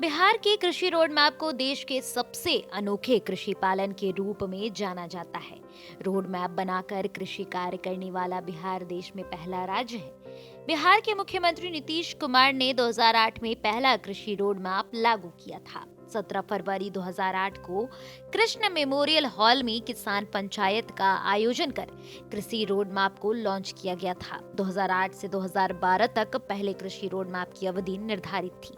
बिहार के कृषि road map को देश के सबसे अनोखे कृषि पालन के रूप में जाना जाता है। रोड मैप बनाकर कृषि कार्य करने वाला बिहार देश में पहला राज्य है। बिहार के मुख्यमंत्री नीतीश कुमार ने 2008 में पहला कृषि रोड मैप लागू किया था। 17 फरवरी 2008 को कृष्ण मेमोरियल हॉल में किसान पंचायत का आयोजन कर कृषि रोड मैप को लॉन्च किया गया था। 2008 से 2012 तक पहले कृषि रोड मैप की अवधि निर्धारित थी।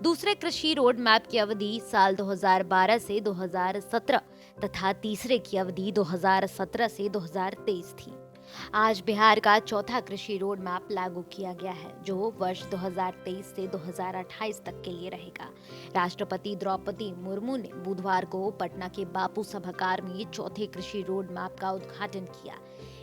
दूसरे कृषि रोड मैप की अवधि साल 2012 से 2017 तथा तीसरे की अवधि 2017 से 2023 थी। आज बिहार का चौथा कृषि रोड मैप लागू किया गया है, जो वर्ष 2023 से 2028 तक के लिए रहेगा। राष्ट्रपति द्रौपदी मुर्मू ने बुधवार को पटना के बापू सभागार में चौथे कृषि रोड मैप का उद्घाटन किया।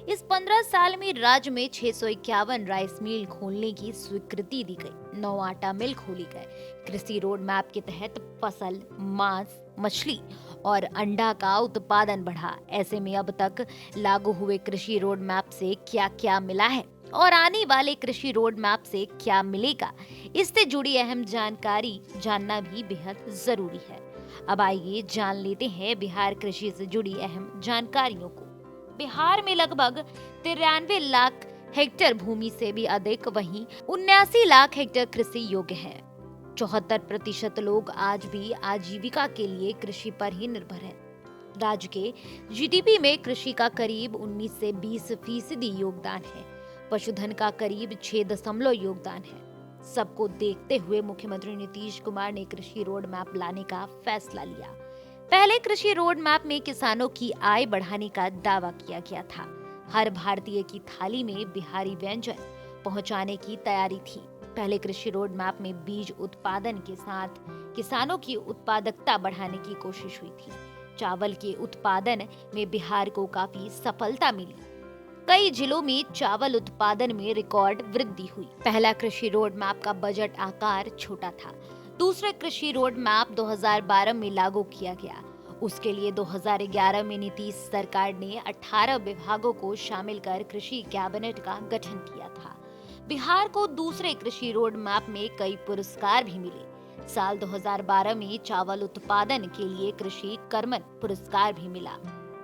इस 15 साल में राज्य में 651 राइस मिल खोलने की स्वीकृति दी गई, 9 आटा मिल खोली गए। कृषि रोड मैप के तहत फसल, मांस, मछली और अंडा का उत्पादन बढ़ा। ऐसे में अब तक लागू हुए कृषि रोड मैप से क्या-क्या मिला है और आने वाले कृषि रोड मैप से क्या मिलेगा, इससे जुड़ी अहम जानकारी जानना भी बेहद जरूरी है। अब आइए जान लेते हैं बिहार कृषि से जुड़ी अहम जानकारियों को। बिहार में लगभग 93 लाख हेक्टेयर भूमि से भी अधिक, वहीं 79 लाख हेक्टेयर कृषि योग्य है। 74% लोग आज भी आजीविका के लिए कृषि पर ही निर्भर हैं। राज्य के जीडीपी में कृषि का करीब 19 से 20% योगदान है। पशुधन का करीब 6 योगदान है। सबको देखते हुए मुख्यमंत्री नीतीश कुमार ने कृषि रोड मैप लाने का फैसला लिया। पहले कृषि रोड मैप में किसानों की आय बढ़ाने का दावा किया गया था। हर भारतीय की थाली में बिहारी व्यंजन पहुंचाने की तैयारी थी। पहले कृषि रोड मैप में बीज उत्पादन के साथ किसानों की उत्पादकता बढ़ाने की कोशिश हुई थी। चावल के उत्पादन में बिहार को काफी सफलता मिली। कई जिलों में चावल उत्पादन में रिकॉर्ड वृद्धि हुई। पहला कृषि रोड मैप का बजट आकार छोटा था। दूसरे कृषि रोड मैप 2012 में लागू किया गया। उसके लिए 2011 में नीतीश सरकार ने 18 विभागों को शामिल कर कृषि कैबिनेट का गठन किया था। बिहार को दूसरे कृषि रोड मैप में कई पुरस्कार भी मिले। साल 2012 में चावल उत्पादन के लिए कृषि कर्मण पुरस्कार भी मिला।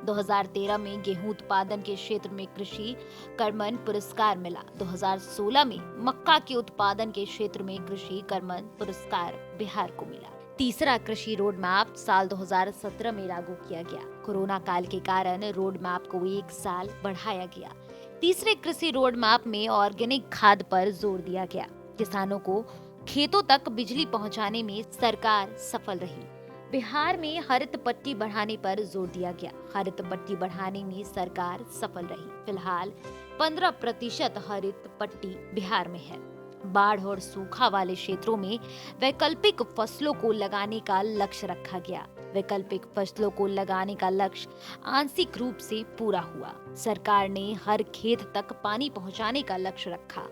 2013 में गेहूं उत्पादन के क्षेत्र में कृषि कर्मण पुरस्कार मिला। 2016 में मक्का के उत्पादन के क्षेत्र में कृषि कर्मण पुरस्कार बिहार को मिला। तीसरा कृषि रोड मैप साल 2017 में लागू किया गया। कोरोना काल के कारण रोड मैप को 1 साल बढ़ाया गया। तीसरे कृषि रोड मैप में ऑर्गेनिक खाद पर जोर दिया गया। किसानों को खेतों तक बिजली पहुंचाने में सरकार सफल रही। बिहार में हरित पट्टी बढ़ाने पर जोर दिया गया। हरित पट्टी बढ़ाने में सरकार सफल रही। फिलहाल 15% हरित पट्टी बिहार में है। बाढ़ और सूखा वाले क्षेत्रों में वैकल्पिक फसलों को लगाने का लक्ष्य रखा गया। वैकल्पिक फसलों को लगाने का लक्ष्य आंशिक रूप से पूरा हुआ। सरकार ने हर खेत तक पानी पहुंचाने का लक्ष्य रखा।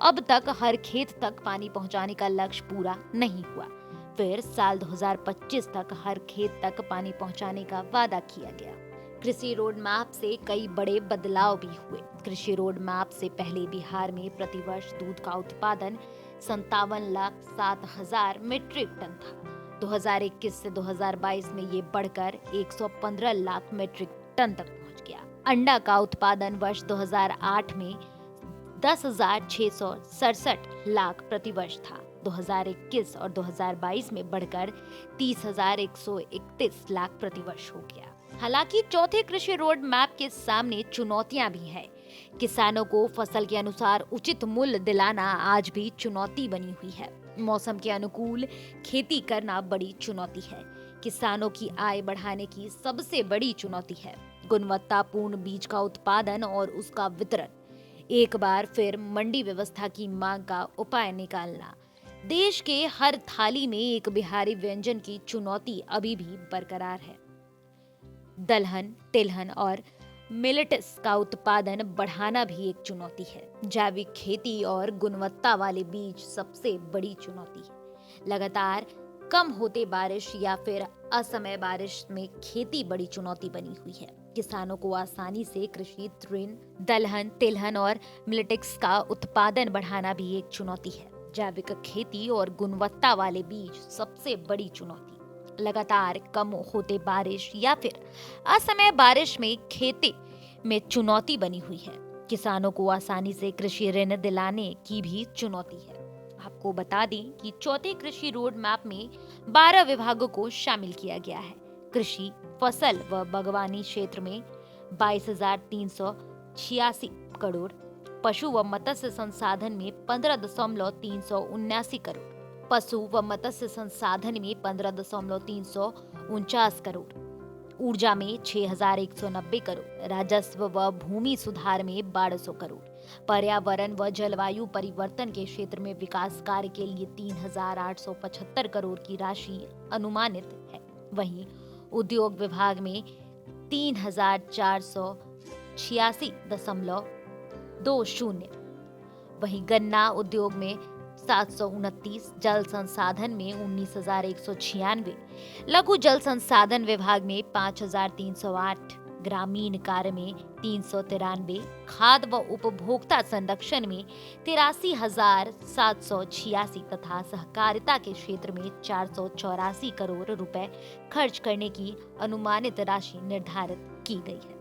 अब तक हर खेत तक पानी पहुंचाने का लक्ष्य पूरा नहीं हुआ। फिर साल 2025 तक हर खेत तक पानी पहुंचाने का वादा किया गया। कृषि रोड मैप से कई बड़े बदलाव भी हुए। कृषि रोड मैप से पहले बिहार में प्रतिवर्ष दूध का उत्पादन 57,07,000 मीट्रिक टन था। 2021 से 2022 में ये बढ़कर 115 लाख मीट्रिक टन तक पहुंच गया। अंडा का उत्पादन वर्ष 2008 में 10,667 लाख प्रतिवर्ष था। 2021 और 2022 में बढ़कर 30,131 लाख प्रतिवर्ष हो गया। हालांकि चौथे कृषि रोड मैप के सामने चुनौतियां भी हैं। किसानों को फसल के अनुसार उचित मूल्य दिलाना आज भी चुनौती बनी हुई है। मौसम के अनुकूल खेती करना बड़ी चुनौती है। किसानों की आय बढ़ाने की सबसे बड़ी चुनौती है गुणवत्तापूर्ण बीज का उत्पादन और उसका वितरण। एक बार फिर मंडी व्यवस्था की मांग का उपाय निकालना। देश के हर थाली में एक बिहारी व्यंजन की चुनौती अभी भी बरकरार है। दलहन, तिलहन और मिलेट्स का उत्पादन बढ़ाना भी एक चुनौती है। जैविक खेती और गुणवत्ता वाले बीज सबसे बड़ी चुनौती है। लगातार कम होते बारिश या फिर असमय बारिश में खेती बड़ी चुनौती बनी हुई है। किसानों को आसानी से कृषि ऋण, दलहन, तिलहन और मिलेट्स का उत्पादन बढ़ाना भी एक चुनौती है। जैविक खेती और गुणवत्ता वाले बीज सबसे बड़ी चुनौती। लगातार कम होते बारिश या फिर असमय बारिश में खेती में चुनौती बनी हुई है। किसानों को आसानी से कृषि ऋण दिलाने की भी चुनौती है। आपको बता दें कि चौथे कृषि रोड मैप में 12 विभागों को शामिल किया गया है। कृषि, फसल व बागवानी क्षेत्र में 22,386 करोड़, पशु व मत्स्य संसाधन में 15,379 करोड़, पशु व मत्स्य संसाधन में 15,349 करोड़, ऊर्जा में 6,190 करोड़, राजस्व व भूमि सुधार में 1,200 करोड़, पर्यावरण व जलवायु परिवर्तन के क्षेत्र में विकास कार्य के लिए 3,875 करोड़ की राशि अनुमानित है। वहीं उद्योग विभाग में 3,486.20, वहीं गन्ना उद्योग में 729, जल संसाधन में 19,196, लघु जल संसाधन विभाग में 5,308, ग्रामीण कार्य में 393, खाद्य व उपभोक्ता संरक्षण में 83,786 तथा सहकारिता के क्षेत्र में 484 करोड़ रुपए खर्च करने की अनुमानित राशि निर्धारित की गई है।